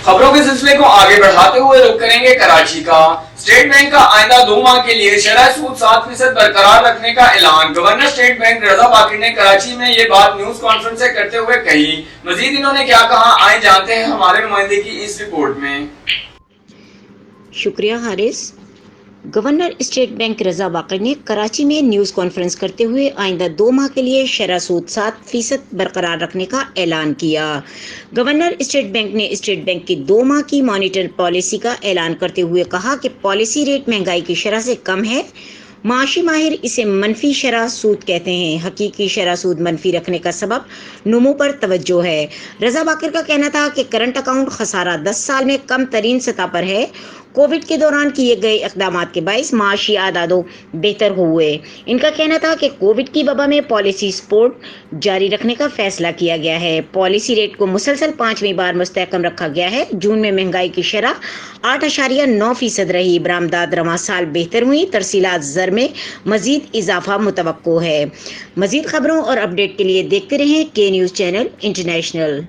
खबरों के सिलसिले को आगे बढ़ाते हुए रुख करेंगे कराची का। स्टेट बैंक का आइंदा 2 माह के लिए शरह सूद 7% बरकरार रखने का ऐलान। गवर्नर स्टेट बैंक रजा बाकी ने कराची में ये बात न्यूज कॉन्फ्रेंस से करते हुए कही। मजीद इन्होंने क्या कहा, आए जानते हैं हमारे नुमाइंदे की इस रिपोर्ट में। शुक्रिया हारिस। गवर्नर स्टेट बैंक रजा बाकी ने कराची में न्यूज़ कॉन्फ्रेंस करते हुए आइंदा 2 माह के लिए शरह सूद 7% बरकरार रखने का ऐलान किया। गवर्नर स्टेट बैंक ने स्टेट बैंक की 2 माह की मॉनिटर पॉलिसी का ऐलान करते हुए कहा कि पॉलिसी रेट महंगाई की शरह से कम है। माशी माहिर इसे मनफी शरह सूद कहते हैं। हकीकी शरह सूद मनफी रखने का सबब नमू पर तवज्जो है। रजा बाकिर का कहना था कि करंट अकाउंट खसारा 10 साल में कम तरीन सतह पर है। कोविड के दौरान किए गए इक़दामात के बाइस माशी आदादो बेहतर हुए। इनका कहना था कि कोविड की वबा में पॉलिसी सपोर्ट जारी रखने का फैसला किया गया है। पॉलिसी रेट को मुसलसल 5वीं बार मुस्तहकम रखा गया है। जून में महंगाई की शरह 8.9% रही। बरामदात रवां साल बेहतर हुई। तरसीलात ज़र में मजीद इजाफा मुतवक्को है। मजीद खबरों और अपडेट के लिए देखते रहें के न्यूज़ चैनल इंटरनेशनल।